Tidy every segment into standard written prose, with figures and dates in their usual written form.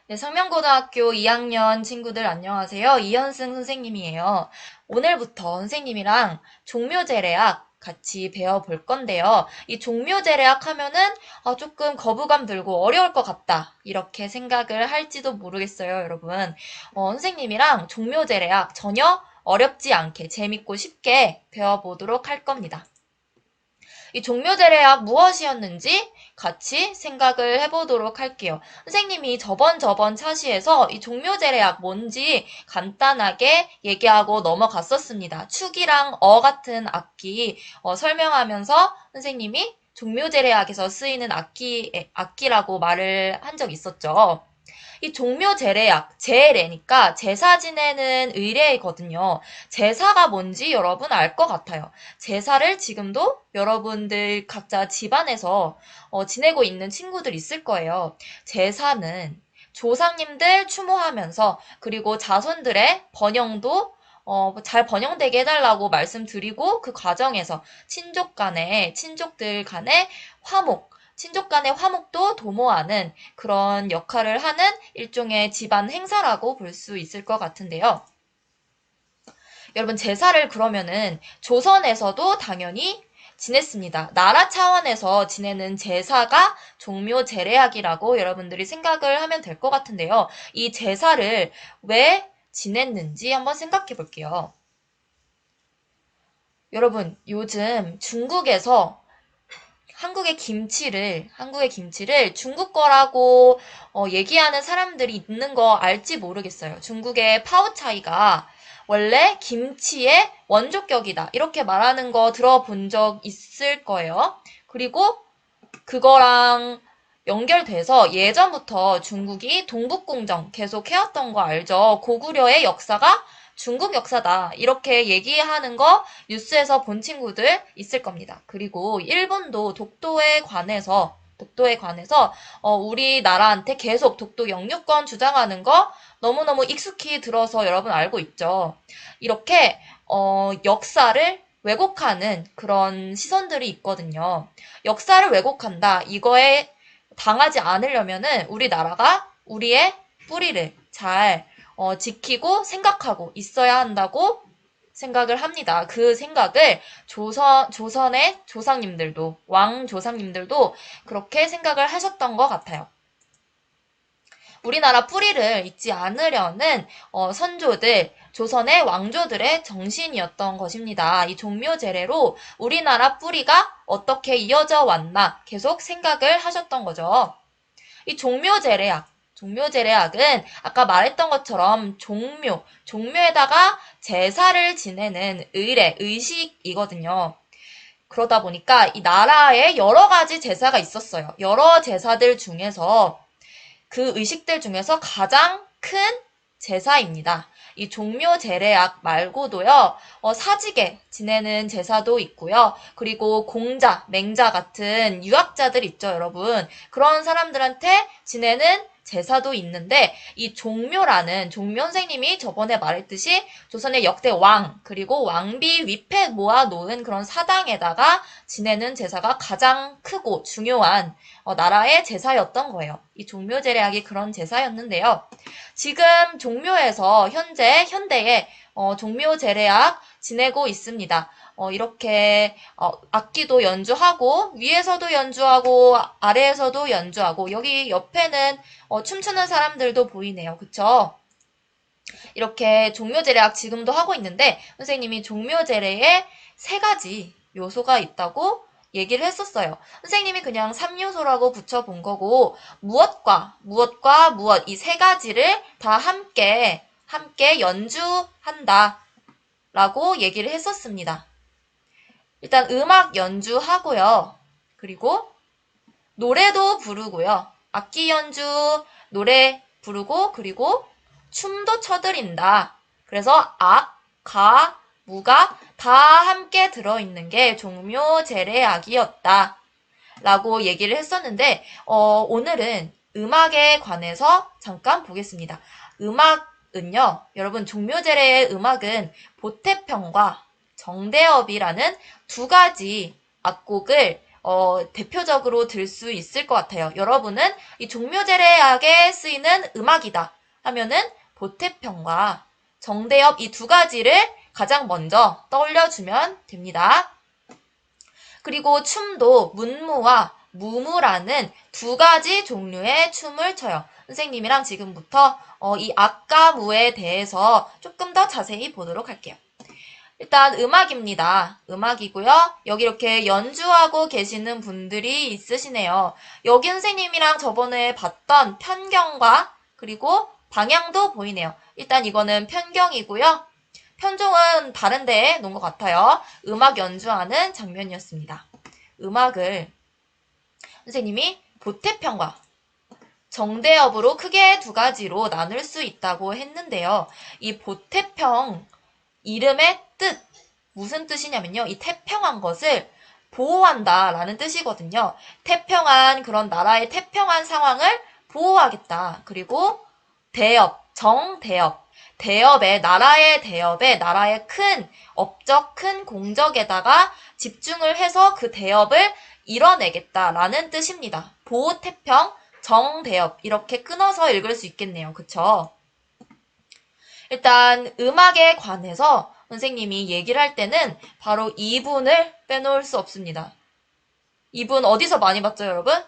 네, 상명고등학교 2학년 친구들 안녕하세요. 이현승 선생님이에요. 오늘부터 선생님이랑 종묘제래악 같이 배워볼 건데요. 이 종묘제래악 하면은 조금 거부감 들고 어려울 것 같다. 이렇게 생각을 할지도 모르겠어요, 여러분. 선생님이랑 종묘제래악 전혀 어렵지 않게 재밌고 쉽게 배워보도록 할 겁니다. 이 종묘제래악 무엇이었는지 같이 생각을 해보도록 할게요. 선생님이 저번 차시에서 이 종묘제래악 뭔지 간단하게 얘기하고 넘어갔었습니다. 축이랑 같은 악기 설명하면서 선생님이 종묘제래악에서 쓰이는 악기라고 말을 한 적 있었죠. 이 종묘제례약, 제례니까 제사 지내는 의례거든요. 제사가 뭔지 여러분 알 것 같아요. 제사를 지금도 여러분들 각자 집안에서 지내고 있는 친구들 있을 거예요. 제사는 조상님들 추모하면서 그리고 자손들의 번영도 잘 번영되게 해달라고 말씀드리고 그 과정에서 친족들 간의 화목, 친족 간의 화목도 도모하는 그런 역할을 하는 일종의 집안 행사라고 볼 수 있을 것 같은데요. 여러분, 제사를 그러면은 조선에서도 당연히 지냈습니다. 나라 차원에서 지내는 제사가 종묘제례악이라고 여러분들이 생각을 하면 될 것 같은데요. 이 제사를 왜 지냈는지 한번 생각해 볼게요. 여러분, 요즘 중국에서 한국의 김치를 중국 거라고 얘기하는 사람들이 있는 거 알지 모르겠어요. 중국의 파오차이가 원래 김치의 원조격이다. 이렇게 말하는 거 들어본 적 있을 거예요. 그리고 그거랑 연결돼서 예전부터 중국이 동북공정 계속 해왔던 거 알죠? 고구려의 역사가 중국 역사다. 이렇게 얘기하는 거 뉴스에서 본 친구들 있을 겁니다. 그리고 일본도 독도에 관해서 우리나라한테 계속 독도 영유권 주장하는 거 너무너무 익숙히 들어서 여러분 알고 있죠. 이렇게 역사를 왜곡하는 그런 시선들이 있거든요. 역사를 왜곡한다. 이거에 당하지 않으려면은 우리나라가 우리의 뿌리를 잘 지키고 생각하고 있어야 한다고 생각을 합니다. 그 생각을 조선의 조상님들도, 왕 조상님들도 그렇게 생각을 하셨던 것 같아요. 우리나라 뿌리를 잊지 않으려는 선조들, 조선의 왕조들의 정신이었던 것입니다. 이 종묘제례로 우리나라 뿌리가 어떻게 이어져 왔나 계속 생각을 하셨던 거죠. 이 종묘제례악은 아까 말했던 것처럼 종묘에다가 제사를 지내는 의식이거든요. 그러다 보니까 이 나라에 여러 가지 제사가 있었어요. 여러 제사들 중에서 그 의식들 중에서 가장 큰 제사입니다. 이 종묘제례악 말고도요, 사직에 지내는 제사도 있고요. 그리고 공자, 맹자 같은 유학자들 있죠, 여러분. 그런 사람들한테 지내는 제사도 있는데 이 종묘 선생님이 저번에 말했듯이 조선의 역대 왕 그리고 왕비 위패 모아놓은 그런 사당에다가 지내는 제사가 가장 크고 중요한 나라의 제사였던 거예요. 이 종묘제례악이 그런 제사였는데요. 지금 종묘에서 현대에 종묘제례악 지내고 있습니다. 이렇게 악기도 연주하고 위에서도 연주하고 아래에서도 연주하고 여기 옆에는 춤추는 사람들도 보이네요. 그쵸? 이렇게 종묘제례악 지금도 하고 있는데 선생님이 종묘제례에 3가지 요소가 있다고 얘기를 했었어요. 선생님이 그냥 3요소라고 붙여본 거고 무엇과 무엇 이 3가지를 다 함께 연주한다 라고 얘기를 했었습니다. 일단 음악 연주하고요. 그리고 노래도 부르고요. 악기 연주, 노래 부르고 그리고 춤도 춰드린다. 그래서 악, 가, 무가 다 함께 들어있는 게 종묘제례악이었다. 라고 얘기를 했었는데 오늘은 음악에 관해서 잠깐 보겠습니다. 음악은요. 여러분 종묘제례의 음악은 보태평과 정대업이라는 2가지 악곡을 대표적으로 들 수 있을 것 같아요. 여러분은 이 종묘제례악에 쓰이는 음악이다 하면은 보태평과 정대엽 이 두 가지를 가장 먼저 떠올려주면 됩니다. 그리고 춤도 문무와 무무라는 두 가지 종류의 춤을 춰요. 선생님이랑 지금부터 이 악과 무에 대해서 조금 더 자세히 보도록 할게요. 일단 음악입니다. 음악이고요. 여기 이렇게 연주하고 계시는 분들이 있으시네요. 여기 선생님이랑 저번에 봤던 편경과 그리고 방향도 보이네요. 일단 이거는 편경이고요. 편종은 다른 데에 놓은 것 같아요. 음악 연주하는 장면이었습니다. 음악을 선생님이 보태평과 정대엽으로 크게 두 가지로 나눌 수 있다고 했는데요. 이 보태평 이름의 뜻, 무슨 뜻이냐면요. 이 태평한 것을 보호한다 라는 뜻이거든요. 태평한 그런 나라의 태평한 상황을 보호하겠다. 그리고 대엽, 정대엽. 대엽의 나라의 큰 업적, 큰 공적에다가 집중을 해서 그 대엽을 이뤄내겠다라는 뜻입니다. 보호태평, 정대엽 이렇게 끊어서 읽을 수 있겠네요. 그쵸? 일단 음악에 관해서 선생님이 얘기를 할 때는 바로 이분을 빼놓을 수 없습니다. 이분 어디서 많이 봤죠, 여러분?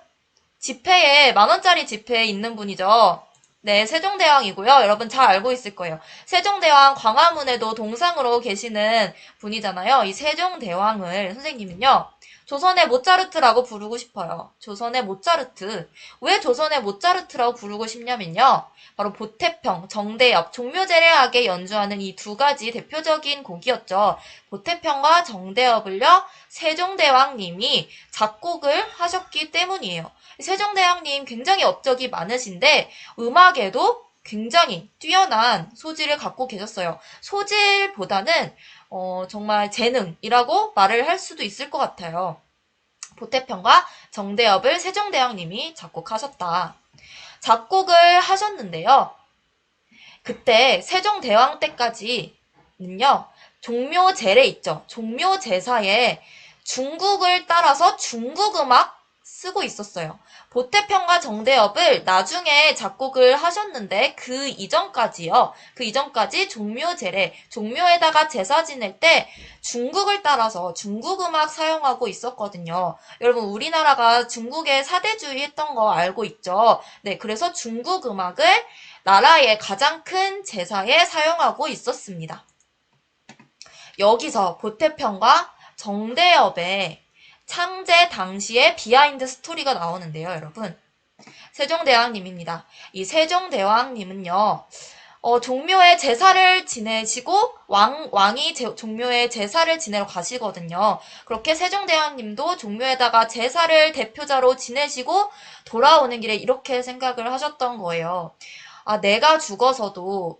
지폐에 10,000원짜리 지폐에 있는 분이죠. 네, 세종대왕이고요. 여러분 잘 알고 있을 거예요. 세종대왕 광화문에도 동상으로 계시는 분이잖아요. 이 세종대왕을 선생님은요. 조선의 모차르트라고 부르고 싶어요. 조선의 모차르트. 왜 조선의 모차르트라고 부르고 싶냐면요. 바로 보태평, 정대엽, 종묘제례악에 연주하는 이 두 가지 대표적인 곡이었죠. 보태평과 정대엽을요. 세종대왕님이 작곡을 하셨기 때문이에요. 세종대왕님 굉장히 업적이 많으신데 음악에도 굉장히 뛰어난 소질을 갖고 계셨어요. 소질보다는 정말 재능이라고 말을 할 수도 있을 것 같아요. 보태평과 정대엽을 세종대왕님이 작곡하셨다. 작곡을 하셨는데요. 그때 세종대왕 때까지는요. 종묘제례 있죠. 종묘제사에 중국을 따라서 중국 음악 쓰고 있었어요. 보태평과 정대엽을 나중에 작곡을 하셨는데 그 이전까지 종묘제례, 종묘에다가 제사 지낼 때 중국을 따라서 중국 음악 사용하고 있었거든요. 여러분 우리나라가 중국에 사대주의 했던 거 알고 있죠? 네, 그래서 중국 음악을 나라의 가장 큰 제사에 사용하고 있었습니다. 여기서 보태평과 정대엽의 창제 당시의 비하인드 스토리가 나오는데요, 여러분. 세종대왕님입니다. 이 세종대왕님은요, 종묘에 제사를 지내시고 왕이 종묘에 제사를 지내러 가시거든요. 그렇게 세종대왕님도 종묘에다가 제사를 대표자로 지내시고 돌아오는 길에 이렇게 생각을 하셨던 거예요. 아, 내가 죽어서도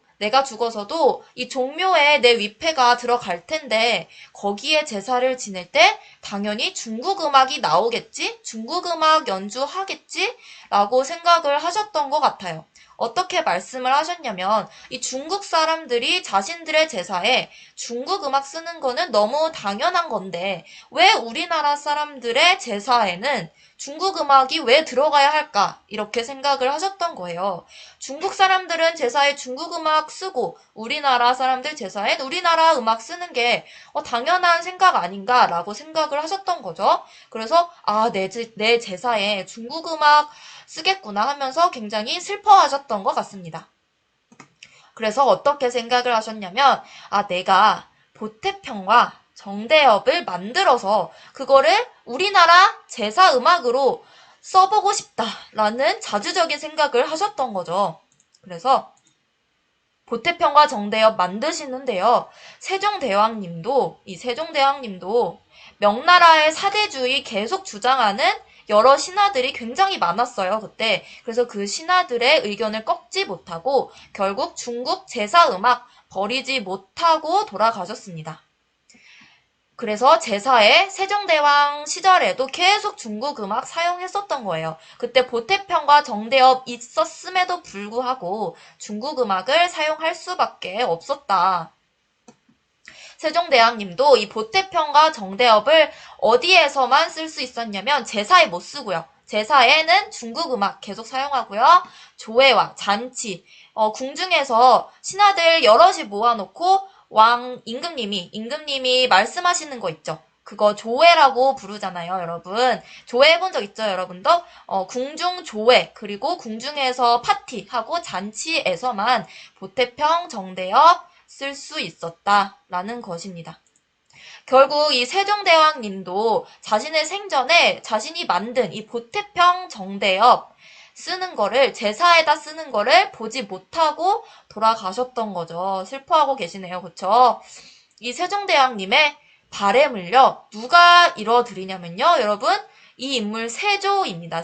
이 종묘에 내 위패가 들어갈 텐데 거기에 제사를 지낼 때 당연히 중국 음악이 나오겠지? 중국 음악 연주하겠지? 라고 생각을 하셨던 것 같아요. 어떻게 말씀을 하셨냐면 이 중국 사람들이 자신들의 제사에 중국 음악 쓰는 거는 너무 당연한 건데 왜 우리나라 사람들의 제사에는 중국 음악이 왜 들어가야 할까? 이렇게 생각을 하셨던 거예요. 중국 사람들은 제사에 중국 음악 쓰고 우리나라 사람들 제사엔 우리나라 음악 쓰는 게 당연한 생각 아닌가라고 생각을 하셨던 거죠. 그래서 내 제사에 중국 음악 쓰겠구나 하면서 굉장히 슬퍼하셨던 것 같습니다. 그래서 어떻게 생각을 하셨냐면 내가 보태평과 정대엽을 만들어서 그거를 우리나라 제사 음악으로 써보고 싶다라는 자주적인 생각을 하셨던 거죠. 그래서 보태평과 정대엽 만드시는데요. 세종대왕님도 명나라의 사대주의 계속 주장하는 여러 신하들이 굉장히 많았어요, 그때. 그래서 그 신하들의 의견을 꺾지 못하고 결국 중국 제사 음악 버리지 못하고 돌아가셨습니다. 그래서 제사에 세종대왕 시절에도 계속 중국 음악 사용했었던 거예요. 그때 보태평과 정대엽 있었음에도 불구하고 중국 음악을 사용할 수밖에 없었다. 세종대왕님도 이 보태평과 정대업을 어디에서만 쓸 수 있었냐면 제사에 못 쓰고요. 제사에는 중국 음악 계속 사용하고요. 조회와 잔치, 궁중에서 신하들 여럿이 모아놓고 임금님이 말씀하시는 거 있죠. 그거 조회라고 부르잖아요, 여러분. 조회 해본 적 있죠, 여러분도? 궁중 조회, 그리고 궁중에서 파티하고 잔치에서만 보태평, 정대업 쓸 수 있었다라는 것입니다. 결국 이 세종대왕님도 자신의 생전에 자신이 만든 이 보태평 정대업 쓰는 거를 제사에다 쓰는 거를 보지 못하고 돌아가셨던 거죠. 슬퍼하고 계시네요. 그쵸? 이 세종대왕님의 바램을요. 누가 이뤄드리냐면요. 여러분 이 인물 세조입니다.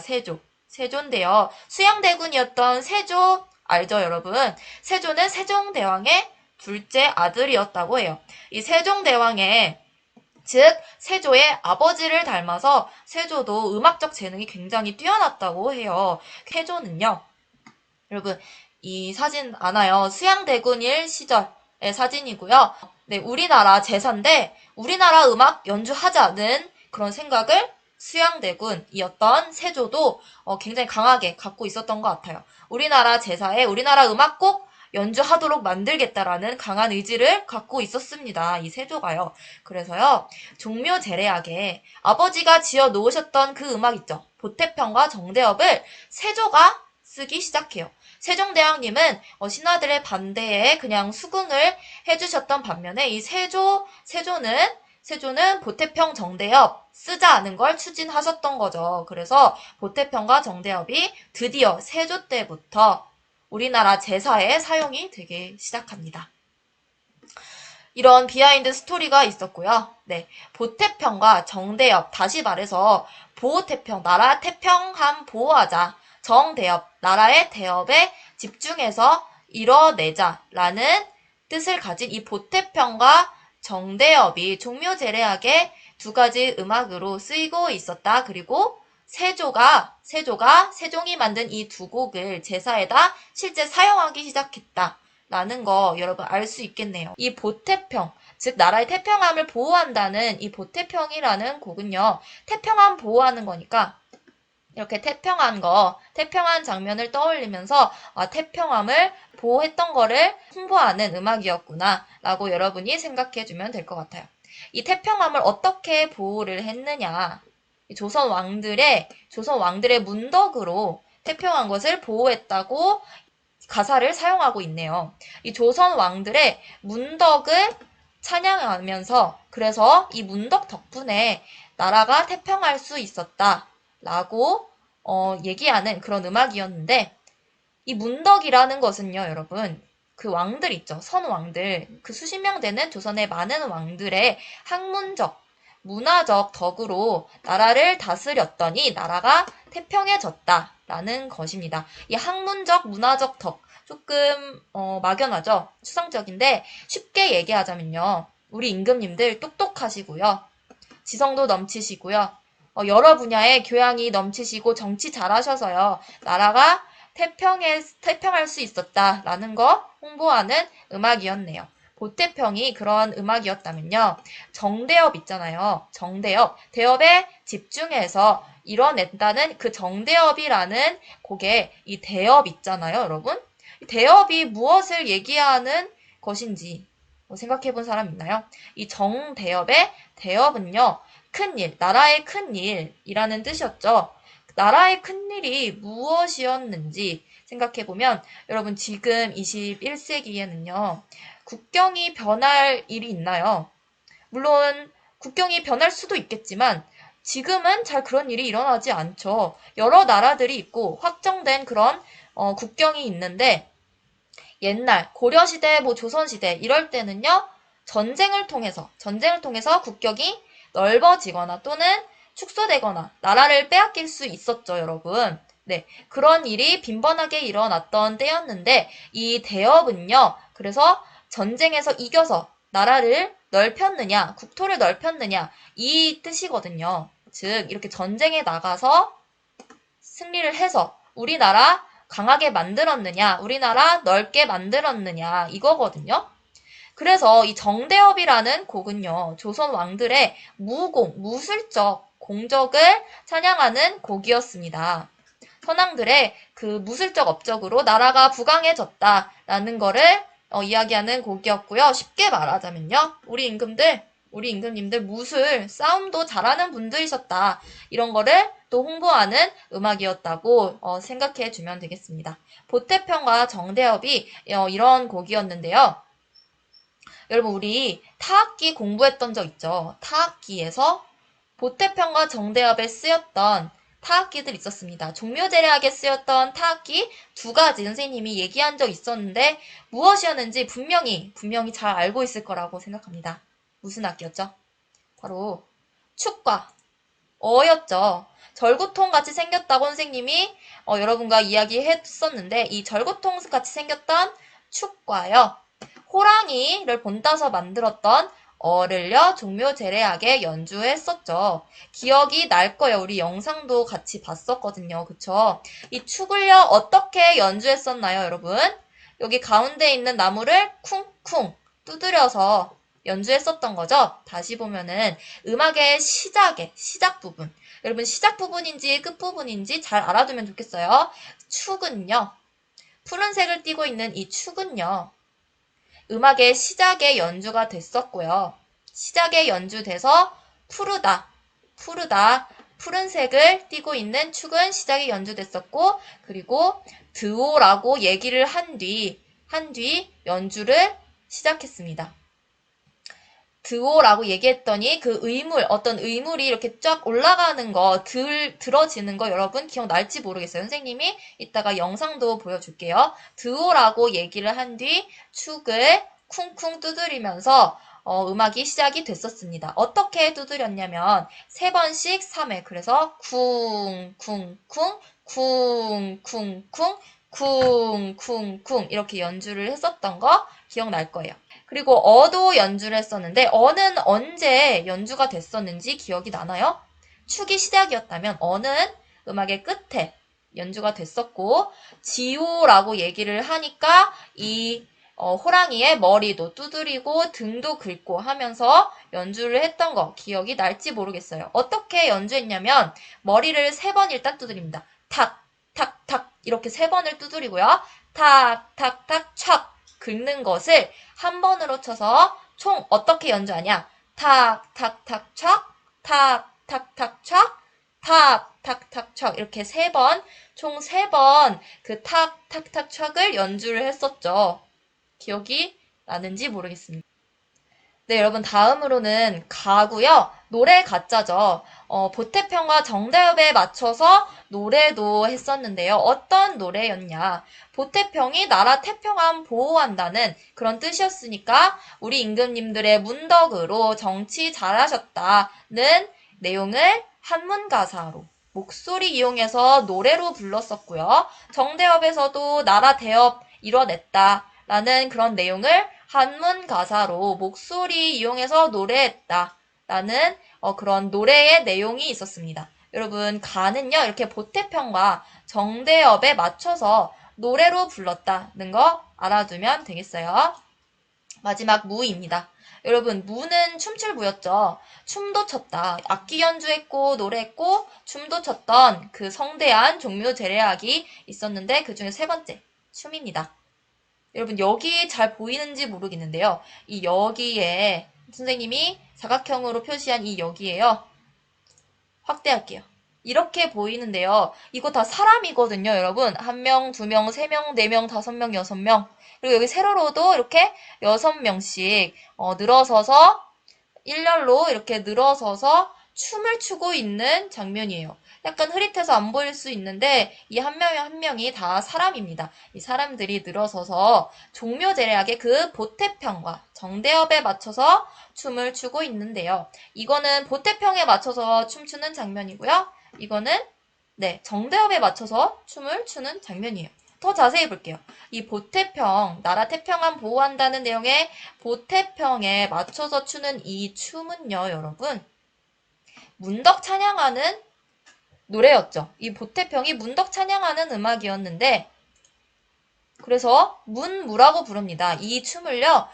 세조인데요. 수양대군이었던 세조 알죠 여러분? 세조는 세종대왕의 둘째 아들이었다고 해요. 이 세종대왕의 즉 세조의 아버지를 닮아서 세조도 음악적 재능이 굉장히 뛰어났다고 해요. 세조는요. 여러분 이 사진 아나요? 수양대군일 시절의 사진이고요. 네, 우리나라 제사인데 우리나라 음악 연주하자는 그런 생각을 수양대군이었던 세조도 굉장히 강하게 갖고 있었던 것 같아요. 우리나라 제사에 우리나라 음악 꼭 연주하도록 만들겠다라는 강한 의지를 갖고 있었습니다. 이 세조가요. 그래서요. 종묘제례악에 아버지가 지어 놓으셨던 그 음악 있죠. 보태평과 정대업을 세조가 쓰기 시작해요. 세종대왕님은 신하들의 반대에 그냥 수긍을 해주셨던 반면에 이 세조는 보태평 정대업 쓰자는 걸 추진하셨던 거죠. 그래서 보태평과 정대업이 드디어 세조 때부터 우리나라 제사에 사용이 되기 시작합니다. 이런 비하인드 스토리가 있었고요. 네, 보태평과 정대업, 다시 말해서 보호태평, 나라 태평함 보호하자. 정대업, 나라의 대업에 집중해서 이뤄내자라는 뜻을 가진 이 보태평과 정대업이 종묘제례악의 두 가지 음악으로 쓰이고 있었다. 그리고 세종이 만든 이 두 곡을 제사에다 실제 사용하기 시작했다라는 거 여러분 알 수 있겠네요. 이 보태평, 즉 나라의 태평함을 보호한다는 이 보태평이라는 곡은요. 태평함 보호하는 거니까 이렇게 태평한 장면을 떠올리면서 태평함을 보호했던 거를 홍보하는 음악이었구나 라고 여러분이 생각해주면 될 것 같아요. 이 태평함을 어떻게 보호를 했느냐. 조선 왕들의 문덕으로 태평한 것을 보호했다고 가사를 사용하고 있네요. 이 조선 왕들의 문덕을 찬양하면서 그래서 이 문덕 덕분에 나라가 태평할 수 있었다라고 얘기하는 그런 음악이었는데 이 문덕이라는 것은요, 여러분. 그 왕들 있죠. 선왕들. 그 수십 명 되는 조선의 많은 왕들의 학문적, 문화적 덕으로 나라를 다스렸더니 나라가 태평해졌다라는 것입니다. 이 학문적, 문화적 덕. 조금 막연하죠. 추상적인데 쉽게 얘기하자면요. 우리 임금님들 똑똑하시고요. 지성도 넘치시고요. 여러 분야의 교양이 넘치시고 정치 잘하셔서요. 나라가 태평할 수 있었다라는 거 홍보하는 음악이었네요. 보태평이 그런 음악이었다면요. 정대업 있잖아요. 정대업. 대업에 집중해서 이뤄낸다는 그 정대업이라는 곡에 이 대업 있잖아요, 여러분. 이 대업이 무엇을 얘기하는 것인지 생각해 본 사람 있나요? 이 정대업의 대업은요. 큰일, 나라의 큰일이라는 뜻이었죠. 나라의 큰일이 무엇이었는지 생각해보면 여러분 지금 21세기에는요. 국경이 변할 일이 있나요? 물론 국경이 변할 수도 있겠지만 지금은 잘 그런 일이 일어나지 않죠. 여러 나라들이 있고 확정된 그런 국경이 있는데 옛날 고려시대, 조선시대 이럴 때는요. 전쟁을 통해서 국경이 넓어지거나 또는 축소되거나 나라를 빼앗길 수 있었죠, 여러분. 네, 그런 일이 빈번하게 일어났던 때였는데 이 대업은요. 그래서 전쟁에서 이겨서 나라를 넓혔느냐, 국토를 넓혔느냐 이 뜻이거든요. 즉 이렇게 전쟁에 나가서 승리를 해서 우리나라 강하게 만들었느냐, 우리나라 넓게 만들었느냐 이거거든요. 그래서 이 정대업이라는 곡은요, 조선 왕들의 무술적 공적을 찬양하는 곡이었습니다. 선왕들의 그 무술적 업적으로 나라가 부강해졌다라는 거를 이야기하는 곡이었고요. 쉽게 말하자면요. 우리 임금님들 무술, 싸움도 잘하는 분들이셨다. 이런 거를 또 홍보하는 음악이었다고 생각해 주면 되겠습니다. 보태평과 정대업이 이런 곡이었는데요. 여러분 우리 타악기 공부했던 적 있죠? 타악기에서 보태평과 정대업에 쓰였던 타악기들 있었습니다. 종묘제례악에 쓰였던 타악기 두 가지 선생님이 얘기한 적 있었는데 무엇이었는지 분명히 잘 알고 있을 거라고 생각합니다. 무슨 악기였죠? 바로 축과 어였죠. 절구통 같이 생겼다고 선생님이 여러분과 이야기했었는데 이 절구통 같이 생겼던 축과요. 호랑이를 본따서 만들었던 어를요 종묘제례악에 연주했었죠. 기억이 날 거예요. 우리 영상도 같이 봤었거든요. 그쵸? 이 축을요 어떻게 연주했었나요, 여러분? 여기 가운데 있는 나무를 쿵쿵 두드려서 연주했었던 거죠. 다시 보면은 음악의 시작 부분. 여러분 시작 부분인지 끝 부분인지 잘 알아두면 좋겠어요. 축은요. 푸른색을 띠고 있는 이 축은요. 음악의 시작에 연주가 됐었고요. 시작에 연주돼서 푸르다, 푸른색을 띠고 있는 축은 시작에 연주됐었고, 그리고 드오라고 얘기를 한 뒤 연주를 시작했습니다. 드오라고 얘기했더니 그 어떤 의물이 이렇게 쫙 올라가는 거, 들어지는 거 여러분 기억날지 모르겠어요. 선생님이 이따가 영상도 보여줄게요. 드오라고 얘기를 한 뒤 축을 쿵쿵 두드리면서 음악이 시작이 됐었습니다. 어떻게 두드렸냐면 3번씩 3회. 그래서 쿵쿵쿵 쿵쿵쿵 쿵쿵쿵 이렇게 연주를 했었던 거 기억날 거예요. 그리고 어도 연주를 했었는데 어는 언제 연주가 됐었는지 기억이 나나요? 축이 시작이었다면 어는 음악의 끝에 연주가 됐었고 지오라고 얘기를 하니까 이 호랑이의 머리도 두드리고 등도 긁고 하면서 연주를 했던 거 기억이 날지 모르겠어요. 어떻게 연주했냐면 머리를 3번 일단 두드립니다. 탁, 탁, 탁 이렇게 3번을 두드리고요. 탁, 탁, 탁, 촥 긁는 것을 한 번으로 쳐서 총 어떻게 연주하냐? 탁, 탁, 탁, 촥, 탁, 탁, 탁, 촥, 탁, 탁, 탁, 촥 이렇게 3번, 총 3번 그 탁, 탁, 탁, 촥을 연주를 했었죠. 기억이 나는지 모르겠습니다. 네, 여러분 다음으로는 가고요. 노래 가짜죠. 보태평과 정대협에 맞춰서 노래도 했었는데요. 어떤 노래였냐. 보태평이 나라 태평함 보호한다는 그런 뜻이었으니까 우리 임금님들의 문덕으로 정치 잘하셨다는 내용을 한문가사로 목소리 이용해서 노래로 불렀었고요. 정대협에서도 나라 대업 이뤄냈다라는 그런 내용을 한문 가사로 목소리 이용해서 노래했다라는 그런 노래의 내용이 있었습니다. 여러분 가는요 이렇게 보태평과 정대협에 맞춰서 노래로 불렀다는 거 알아두면 되겠어요. 마지막 무입니다. 여러분 무는 춤출 무였죠. 춤도 췄다. 악기 연주했고 노래했고 춤도 췄던 그 성대한 종묘제례악이 있었는데 그중에 3번째 춤입니다. 여러분 여기 잘 보이는지 모르겠는데요. 이 여기에 선생님이 사각형으로 표시한 이 여기에요. 확대할게요. 이렇게 보이는데요. 이거 다 사람이거든요, 여러분. 1명, 2명, 3명, 4명, 5명, 6명. 그리고 여기 세로로도 이렇게 6명씩 늘어서서 일렬로 이렇게 늘어서서 춤을 추고 있는 장면이에요. 약간 흐릿해서 안 보일 수 있는데 이 한 명이 한 명이 다 사람입니다. 이 사람들이 늘어서서 종묘제례악의 그 보태평과 정대협에 맞춰서 춤을 추고 있는데요. 이거는 보태평에 맞춰서 춤추는 장면이고요. 이거는 정대협에 맞춰서 춤을 추는 장면이에요. 더 자세히 볼게요. 이 보태평, 나라 태평함 보호한다는 내용의 보태평에 맞춰서 추는 이 춤은요, 여러분. 문덕 찬양하는 노래였죠. 이 보태평이 문덕 찬양하는 음악이었는데 그래서 문무라고 부릅니다. 이 춤을요,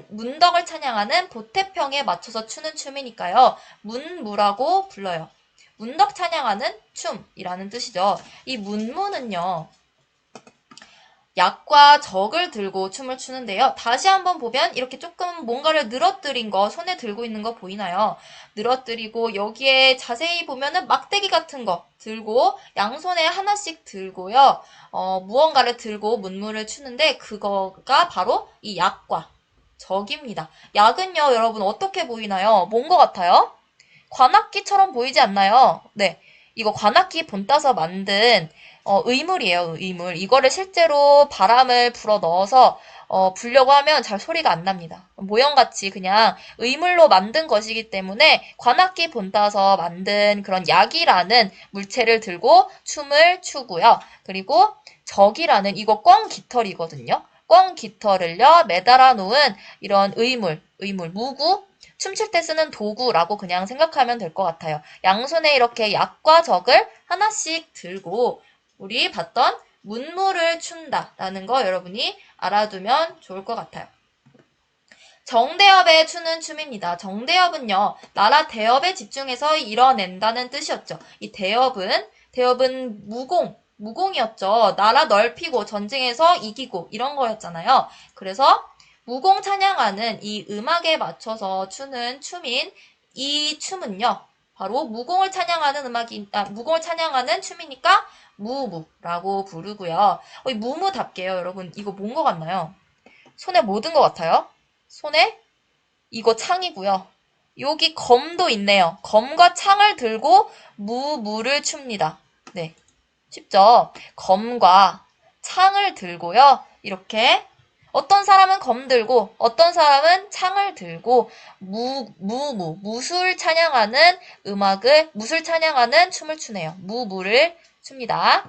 문덕을 찬양하는 보태평에 맞춰서 추는 춤이니까요, 문무라고 불러요. 문덕 찬양하는 춤이라는 뜻이죠. 이 문무는요, 약과 적을 들고 춤을 추는데요. 다시 한번 보면 이렇게 조금 뭔가를 늘어뜨린 거, 손에 들고 있는 거 보이나요? 늘어뜨리고 여기에 자세히 보면은 막대기 같은 거 들고 양손에 하나씩 들고요. 무언가를 들고 문무를 추는데 그거가 바로 이 약과 적입니다. 약은요, 여러분 어떻게 보이나요? 뭔 것 같아요? 관악기처럼 보이지 않나요? 네. 이거 관악기 본 따서 만든 의물이에요, 의물. 이거를 실제로 바람을 불어 넣어서 불려고 하면 잘 소리가 안 납니다. 모형같이 그냥 의물로 만든 것이기 때문에 관악기 본 따서 만든 그런 약이라는 물체를 들고 춤을 추고요. 그리고 적이라는 이거 꿩 깃털이거든요. 꿩 깃털을요 매달아 놓은 이런 의물, 무구, 춤출 때 쓰는 도구라고 그냥 생각하면 될 것 같아요. 양손에 이렇게 약과 적을 하나씩 들고 우리 봤던 문무를 춘다라는 거 여러분이 알아두면 좋을 것 같아요. 정대협에 추는 춤입니다. 정대협은요, 나라 대협에 집중해서 이뤄낸다는 뜻이었죠. 이 대협은 무공이었죠. 나라 넓히고 전쟁에서 이기고 이런 거였잖아요. 그래서 무공 찬양하는 이 음악에 맞춰서 추는 춤인 이 춤은요, 바로 무공을 찬양하는 춤이니까 무무라고 부르고요. 이 무무답게요, 여러분. 이거 뭔 것 같나요? 손에 뭐 든 것 같아요? 손에 이거 창이고요. 여기 검도 있네요. 검과 창을 들고 무무를 춥니다. 네, 쉽죠? 검과 창을 들고요. 이렇게 어떤 사람은 검 들고 어떤 사람은 창을 들고 무술 찬양하는 무술 찬양하는 춤을 추네요. 무무를 춥니다.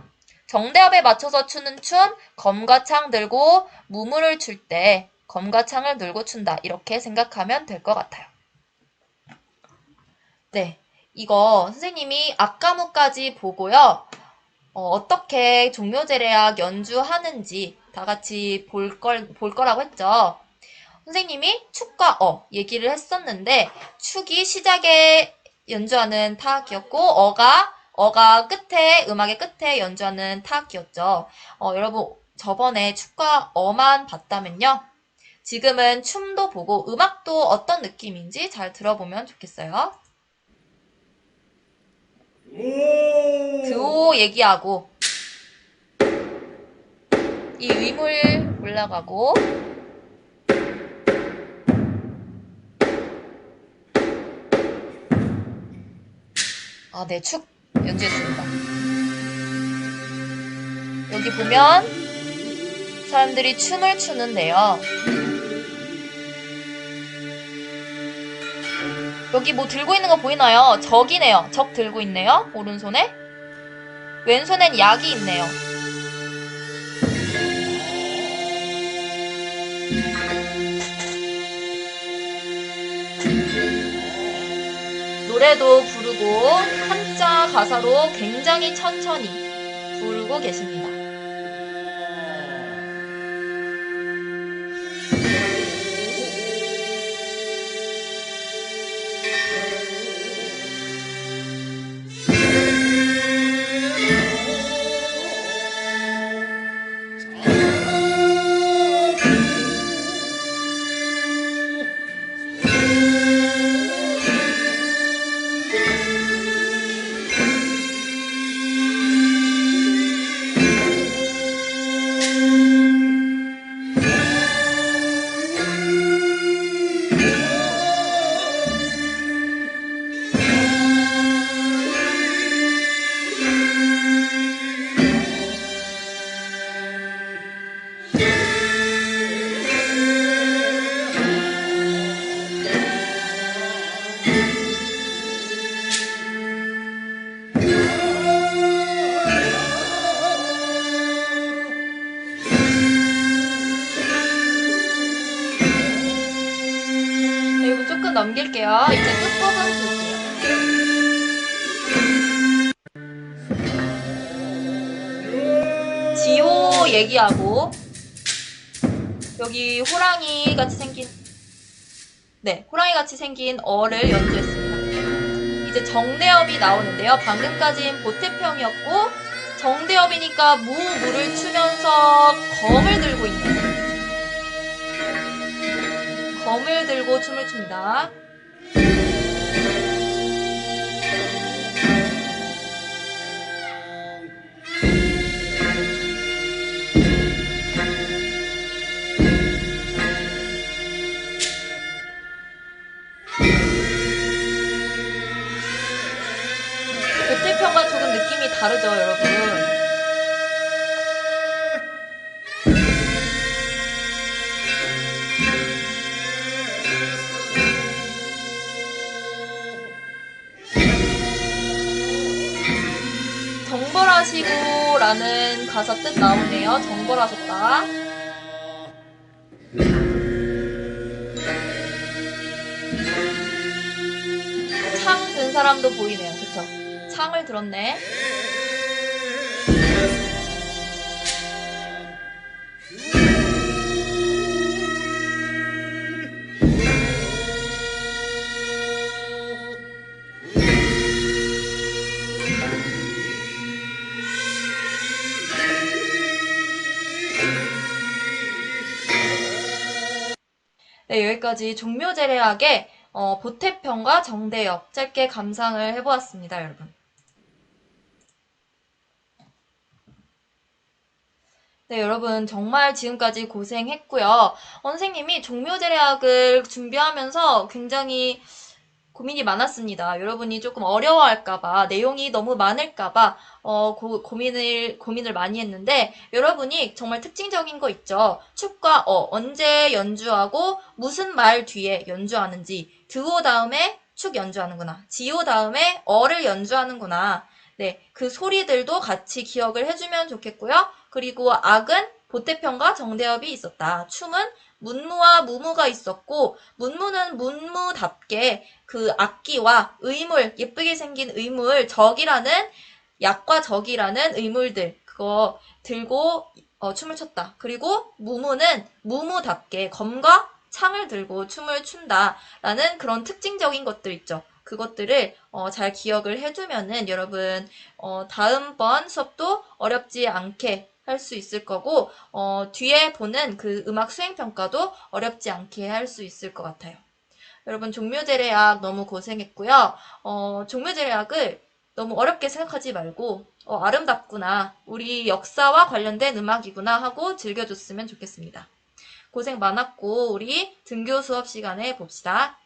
정대합에 맞춰서 추는 춤, 검과 창 들고 무무를 출 때 검과 창을 들고 춘다. 이렇게 생각하면 될 것 같아요. 네, 이거 선생님이 악가무까지 보고요. 어떻게 종묘제례악 연주하는지 다 같이 볼 거라고 했죠. 선생님이 축과 얘기를 했었는데, 축이 시작에 연주하는 타악기였고, 어가 끝에, 음악의 끝에 연주하는 타악기였죠. 여러분, 저번에 축과 어만 봤다면요. 지금은 춤도 보고 음악도 어떤 느낌인지 잘 들어보면 좋겠어요. 드오 얘기하고 이 위물 올라가고 네, 축 연주했습니다. 여기 보면 사람들이 춤을 추는데요. 여기 뭐 들고 있는 거 보이나요? 적이네요. 적 들고 있네요. 오른손에. 왼손엔 약이 있네요. 노래도 부르고 한자 가사로 굉장히 천천히 부르고 계십니다. 넘길게요. 이제 끝부분 볼게요. 지호 얘기하고 여기 호랑이 같이 생긴 호랑이 같이 생긴 어를 연주했습니다. 이제 정대협이 나오는데요. 방금까진 보태평이었고 정대협이니까 무를 추면서 검을 들고 있네요. 검을 들고 춤을 춥니다. 보태평과 조금 느낌이 다르죠, 여러분? 정벌하시고 라는 가사 뜻 나오네요. 정벌하셨다. 창 든 사람도 보이네요. 그쵸? 창을 들었네. 네, 여기까지 종묘제례학의 보태평과 정대협 짧게 감상을 해보았습니다, 여러분. 네, 여러분 정말 지금까지 고생했고요. 선생님이 종묘제례학을 준비하면서 굉장히 고민이 많았습니다. 여러분이 조금 어려워할까봐, 내용이 너무 많을까봐 고민을 많이 했는데 여러분이 정말 특징적인 거 있죠. 축과 언제 연주하고 무슨 말 뒤에 연주하는지, 드오 다음에 축 연주하는구나, 지오 다음에 어를 연주하는구나. 네, 그 소리들도 같이 기억을 해주면 좋겠고요. 그리고 악은 보태평과 정대협이 있었다. 춤은 문무와 무무가 있었고 문무는 문무답게 그 악기와 의물, 예쁘게 생긴 의물, 약과 적이라는 의물들 그거 들고 춤을 췄다. 그리고 무무는 무무답게 검과 창을 들고 춤을 춘다라는 그런 특징적인 것들 있죠. 그것들을 잘 기억을 해두면은 여러분 다음번 수업도 어렵지 않게 할 수 있을 거고 뒤에 보는 그 음악 수행평가도 어렵지 않게 할 수 있을 것 같아요. 여러분 종묘제례학 너무 고생했고요. 종묘제례학을 너무 어렵게 생각하지 말고 아름답구나, 우리 역사와 관련된 음악이구나 하고 즐겨줬으면 좋겠습니다. 고생 많았고 우리 등교 수업 시간에 봅시다.